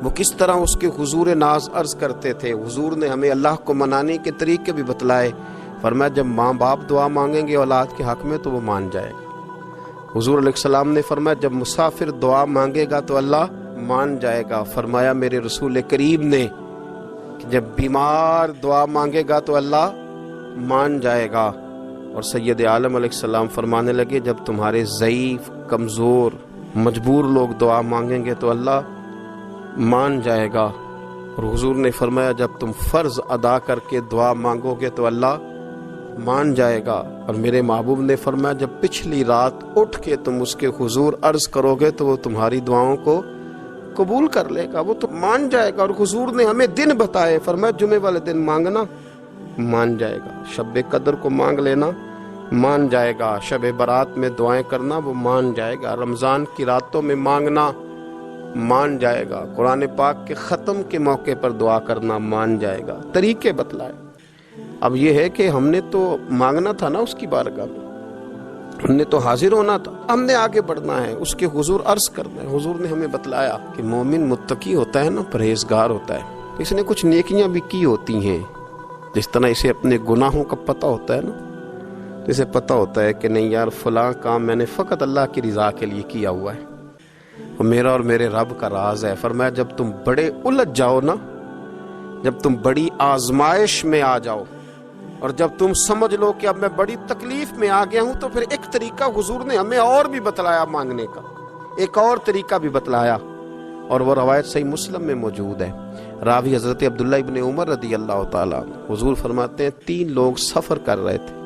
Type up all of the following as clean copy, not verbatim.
وہ کس طرح اس کے حضور ناز عرض کرتے تھے. حضور نے ہمیں اللہ کو منانے کے طریقے بھی بتلائے. فرمایا جب ماں باپ دعا مانگیں گے اولاد کے حق میں تو وہ مان جائے گا. حضور علیہ السلام نے فرمایا جب مسافر دعا مانگے گا تو اللہ مان جائے گا. فرمایا میرے رسول کریم نے کہ جب بیمار دعا مانگے گا تو اللہ مان جائے گا. اور سید عالم علیہ السلام فرمانے لگے جب تمہارے ضعیف کمزور مجبور لوگ دعا مانگیں گے تو اللہ مان جائے گا. اور حضور نے فرمایا جب تم فرض ادا کر کے دعا مانگو گے تو اللہ مان جائے گا. اور میرے محبوب نے فرمایا جب پچھلی رات اٹھ کے تم اس کے حضور عرض کرو گے تو وہ تمہاری دعاؤں کو قبول کر لے گا, وہ تو مان جائے گا. اور حضور نے ہمیں دن بتائے, فرمایا جمعے والے دن مانگنا مان جائے گا, شب قدر کو مانگ لینا مان جائے گا, شب برات میں دعائیں کرنا وہ مان جائے گا, رمضان کی راتوں میں مانگنا مان جائے گا, قرآن پاک کے ختم کے موقع پر دعا کرنا مان جائے گا. طریقے بتلائے. اب یہ ہے کہ ہم نے تو مانگنا تھا نا اس کی بارگاہ میں, ہم نے تو حاضر ہونا تھا, ہم نے آگے بڑھنا ہے, اس کے حضور عرض کرنا ہے. حضور نے ہمیں بتلایا کہ مومن متقی ہوتا ہے نا, پرہیزگار ہوتا ہے, اس نے کچھ نیکیاں بھی کی ہوتی ہیں. جس طرح اسے اپنے گناہوں کا پتہ ہوتا ہے نا, تو اسے پتہ ہوتا ہے کہ نہیں یار فلاں کام میں نے فقط اللہ کی رضا کے لیے کیا ہوا ہے, وہ میرا اور میرے رب کا راز ہے. فرمایا جب تم بڑے الجھ جاؤ نا, جب تم بڑی آزمائش میں آ جاؤ, اور جب تم سمجھ لو کہ اب میں بڑی تکلیف میں آ گیا ہوں, تو پھر ایک طریقہ حضور نے ہمیں اور بھی بتلایا مانگنے کا, ایک اور طریقہ بھی بتلایا. اور وہ روایت صحیح مسلم میں موجود ہے. راوی حضرت عبداللہ ابن عمر رضی اللہ تعالیٰ عنہ, حضور فرماتے ہیں 3 لوگ سفر کر رہے تھے.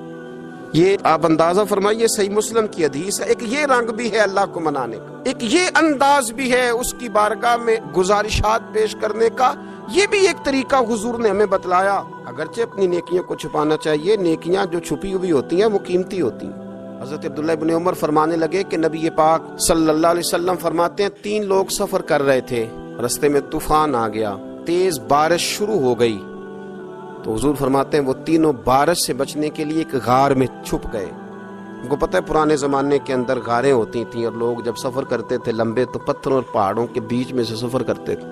یہ آپ اندازہ فرمائیے, صحیح مسلم کی حدیث ہے. ایک یہ رنگ بھی ہے اللہ کو منانے کا, ایک یہ انداز بھی ہے اس کی بارگاہ میں گزارشات پیش کرنے کا, یہ بھی ایک طریقہ حضور نے ہمیں بتلایا. اگرچہ اپنی نیکیوں کو چھپانا چاہیے, نیکیاں جو چھپی ہوئی ہوتی ہیں وہ قیمتی ہوتی ہیں. حضرت عبداللہ ابن عمر فرمانے لگے کہ نبی پاک صلی اللہ علیہ وسلم فرماتے ہیں 3 لوگ سفر کر رہے تھے, رستے میں طوفان آ گیا, تیز بارش شروع ہو گئی. تو حضور فرماتے ہیں وہ تینوں بارش سے بچنے کے لیے ایک غار میں چھپ گئے. ان کو پتہ ہے پرانے زمانے کے اندر غاریں ہوتی تھیں, اور لوگ جب سفر کرتے تھے لمبے تو پتھروں اور پہاڑوں کے بیچ میں سے سفر کرتے تھے.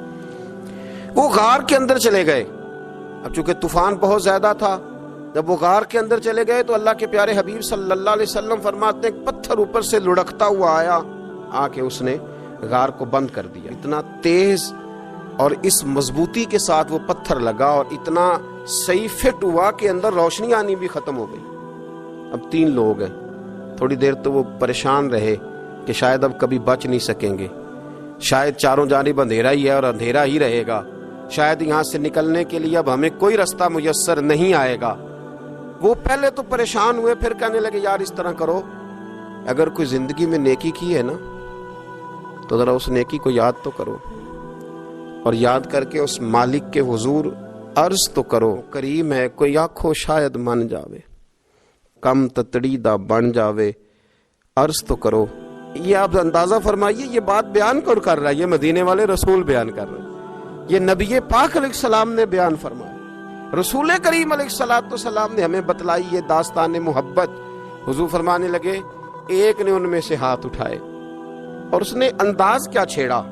وہ غار کے اندر چلے گئے. اب چونکہ طوفان بہت زیادہ تھا, جب وہ غار کے اندر چلے گئے تو اللہ کے پیارے حبیب صلی اللہ علیہ وسلم فرماتے ہیں پتھر اوپر سے لڑکتا ہوا آیا, آ کے اس نے غار کو بند کر دیا. اتنا تیز اور اس مضبوطی کے ساتھ وہ پتھر لگا, اور اتنا صحیح فٹ ہوا کہ اندر روشنی آنی بھی ختم ہو گئی. اب 3 لوگ ہیں. تھوڑی دیر تو وہ پریشان رہے کہ شاید اب کبھی بچ نہیں سکیں گے, شاید چاروں جانب اندھیرا ہی ہے اور اندھیرا ہی رہے گا, شاید یہاں سے نکلنے کے لیے اب ہمیں کوئی رستہ میسر نہیں آئے گا. وہ پہلے تو پریشان ہوئے, پھر کہنے لگے یار اس طرح کرو, اگر کوئی زندگی میں نیکی کی ہے نا تو ذرا اس نیکی کو یاد تو کرو, اور یاد کر کے اس مالک کے حضور عرض تو کرو, کریم ہے کوئی آنکھوں شاید من جاوے, کم تتڑی دا بن جاوے, عرض تو کرو. یہ آپ اندازہ فرمائیے, یہ بات بیان کون کر رہا ہے؟ یہ مدینے والے رسول بیان کر رہے ہیں, یہ نبی پاک علیہ السلام نے بیان فرمایا. رسول کریم علیہ السلام نے ہمیں بتلائی یہ داستان محبت. حضور فرمانے لگے ایک نے ان میں سے ہاتھ اٹھائے, اور اس نے انداز کیا چھیڑا,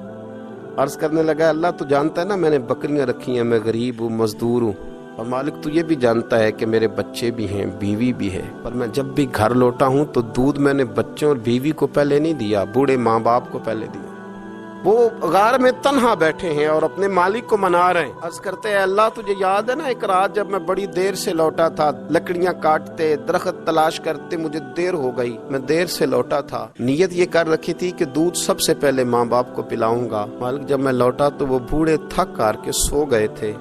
عرض کرنے لگا اللہ تو جانتا ہے نا میں نے بکریاں رکھی ہیں, میں غریب ہوں, مزدور ہوں, اور مالک تو یہ بھی جانتا ہے کہ میرے بچے بھی ہیں, بیوی بھی ہے, پر میں جب بھی گھر لوٹا ہوں تو دودھ میں نے بچوں اور بیوی کو پہلے نہیں دیا, بوڑھے ماں باپ کو پہلے دیا. وہ غار میں تنہا بیٹھے ہیں اور اپنے مالک کو منا رہے ہیں. عرض کرتے ہیں اللہ تجھے یاد ہے نا ایک رات جب میں بڑی دیر سے لوٹا تھا, لکڑیاں کاٹتے درخت تلاش کرتے مجھے دیر ہو گئی, میں دیر سے لوٹا تھا, نیت یہ کر رکھی تھی کہ دودھ سب سے پہلے ماں باپ کو پلاؤں گا. مالک جب میں لوٹا تو وہ بوڑھے تھک کر کے سو گئے تھے.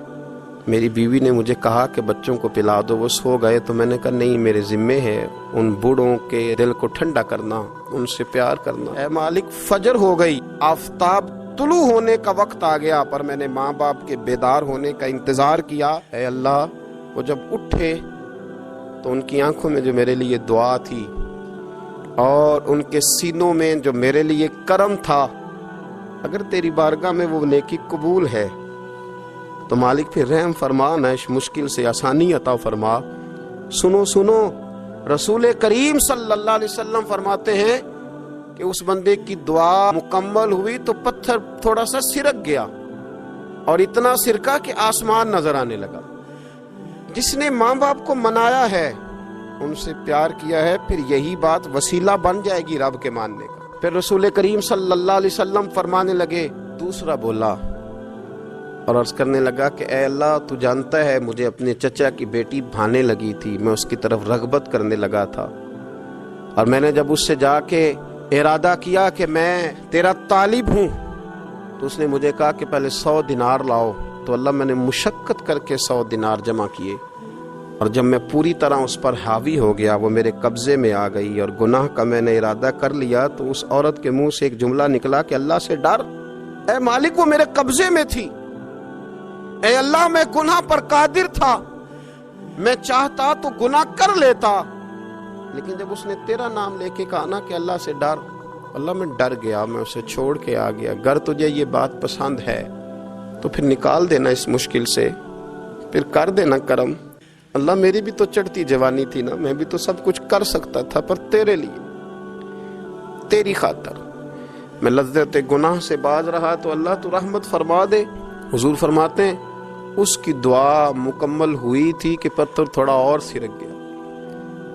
میری بیوی نے مجھے کہا کہ بچوں کو پلا دو, وہ سو گئے, تو میں نے کہا نہیں میرے ذمے ہے ان بوڑھوں کے دل کو ٹھنڈا کرنا, ان سے پیار کرنا. اے مالک فجر ہو گئی, آفتاب طلوع ہونے کا وقت آ گیا, پر میں نے ماں باپ کے بیدار ہونے کا انتظار کیا. اے اللہ وہ جب اٹھے تو ان کی آنکھوں میں جو میرے لیے دعا تھی اور ان کے سینوں میں جو میرے لیے کرم تھا, اگر تیری بارگاہ میں وہ نیکی قبول ہے تو مالک پھر رحم فرما, نہ اس مشکل سے آسانی عطا فرما. سنو سنو, رسول کریم صلی اللہ علیہ وسلم فرماتے ہیں کہ اس بندے کی دعا مکمل ہوئی تو پتھر تھوڑا سا سرک گیا, اور اتنا سرکہ کہ آسمان نظر آنے لگا۔ جس نے ماں باپ کو منایا ہے، ان سے پیار کیا ہے، پھر یہی بات وسیلہ بن جائے گی رب کے ماننے کا۔ پھر رسول کریم صلی اللہ علیہ وسلم فرمانے لگے، دوسرا بولا اور عرض کرنے لگا کہ اے اللہ، تو جانتا ہے مجھے اپنے چچا کی بیٹی بھانے لگی تھی، میں اس کی طرف رغبت کرنے لگا تھا، اور میں نے جب اس سے جا کے ارادہ کیا کہ میں تیرا طالب ہوں، تو اس نے مجھے کہا کہ پہلے 100 دینار لاؤ، تو اللہ میں نے مشقت کر کے 100 دینار جمع کیے، اور جب میں پوری طرح اس پر حاوی ہو گیا، وہ میرے قبضے میں آ گئی اور گناہ کا میں نے ارادہ کر لیا، تو اس عورت کے منہ سے ایک جملہ نکلا کہ اللہ سے ڈر، اے مالک وہ میرے قبضے میں تھی، اے اللہ میں گناہ پر قادر تھا، میں چاہتا تو گناہ کر لیتا، لیکن جب اس نے تیرا نام لے کے کہا نا کہ اللہ سے ڈر، اللہ میں ڈر گیا، میں اسے چھوڑ کے آ گیا۔ اگر تجھے یہ بات پسند ہے تو پھر نکال دینا اس مشکل سے، پھر کر دینا کرم۔ اللہ میری بھی تو چڑھتی جوانی تھی نا، میں بھی تو سب کچھ کر سکتا تھا، پر تیرے لیے، تیری خاطر میں لذت گناہ سے باز رہا، تو اللہ تو رحمت فرما دے۔ حضور فرماتے ہیں اس کی دعا مکمل ہوئی تھی کہ پتھر تھوڑا اور سرک گیا۔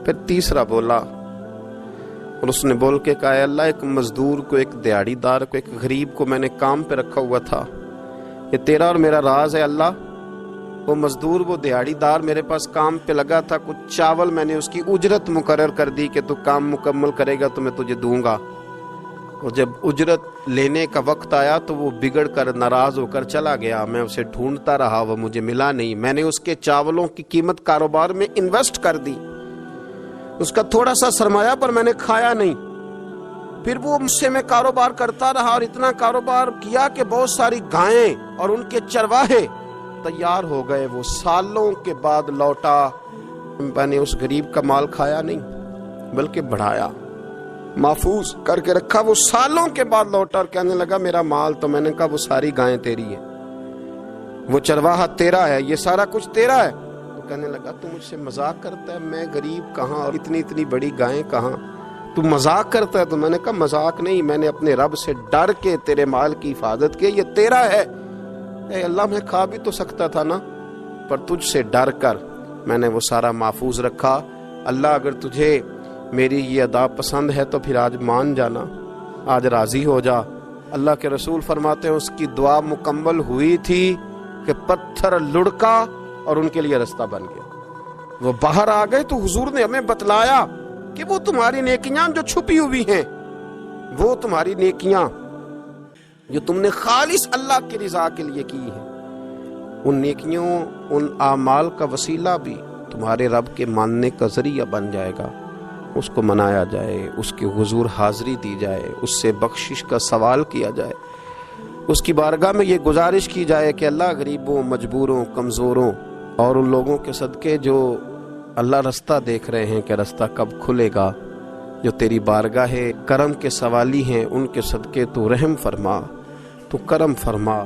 پھر تیسرا بولا، اور اس نے بول کے کہا، اے اللہ ایک مزدور کو، ایک دیہڑی دار کو، ایک غریب کو میں نے کام پہ رکھا ہوا تھا، یہ تیرا اور میرا راز ہے اللہ۔ وہ مزدور، وہ دیہڑی دار میرے پاس کام پہ لگا تھا، کچھ چاول میں نے اس کی اجرت مقرر کر دی کہ تو کام مکمل کرے گا تو میں تجھے دوں گا، اور جب اجرت لینے کا وقت آیا تو وہ بگڑ کر ناراض ہو کر چلا گیا، میں اسے ڈھونڈتا رہا، وہ مجھے ملا نہیں، میں نے اس کے چاولوں کی قیمت کاروبار میں انویسٹ کر دی، اس کا تھوڑا سا سرمایہ پر میں نے کھایا نہیں، پھر وہ مجھ سے میں کاروبار کرتا رہا، اور اتنا کاروبار کیا کہ بہت ساری گائیں اور ان کے چرواہے تیار ہو گئے، وہ سالوں کے بعد لوٹا، میں نے اس غریب کا مال کھایا نہیں بلکہ بڑھایا، محفوظ کر کے رکھا، وہ سالوں کے بعد لوٹا اور کہنے لگا میرا مال، تو میں نے کہا وہ ساری گائیں تیری ہے، وہ چرواہا تیرا ہے، یہ سارا کچھ تیرا ہے۔ تو کہنے لگا تو مجھ سے مذاق کرتا ہے، میں غریب کہاں اور اتنی بڑی گائیں کہاں، تو مذاق کرتا ہے؟ تو میں نے کہا مذاق نہیں، میں نے اپنے رب سے ڈر کے تیرے مال کی حفاظت کی، یہ تیرا ہے، اے اللہ میں کھا بھی تو سکتا تھا نا، پر تجھ سے ڈر کر میں نے وہ سارا محفوظ رکھا۔ اللہ اگر تجھے میری یہ ادا پسند ہے تو پھر آج مان جانا، آج راضی ہو جا۔ اللہ کے رسول فرماتے ہیں اس کی دعا مکمل ہوئی تھی کہ پتھر لڑکا اور ان کے لیے رستہ بن گیا، وہ باہر آ گئے، تو حضور نے ہمیں بتلایا کہ وہ تمہاری نیکیاں جو چھپی ہوئی ہیں، وہ تمہاری نیکیاں جو تم نے خالص اللہ کی رضا کے لیے کی ہیں، ان نیکیوں، ان اعمال کا وسیلہ بھی تمہارے رب کے ماننے کا ذریعہ بن جائے گا، اس کو منایا جائے، اس کے حضور حاضری دی جائے، اس سے بخشش کا سوال کیا جائے، اس کی بارگاہ میں یہ گزارش کی جائے کہ اللہ غریبوں، مجبوروں، کمزوروں اور ان لوگوں کے صدقے جو اللہ رستہ دیکھ رہے ہیں کہ رستہ کب کھلے گا، جو تیری بارگاہ کرم کے سوالی ہیں، ان کے صدقے تو رحم فرما، تو کرم فرما۔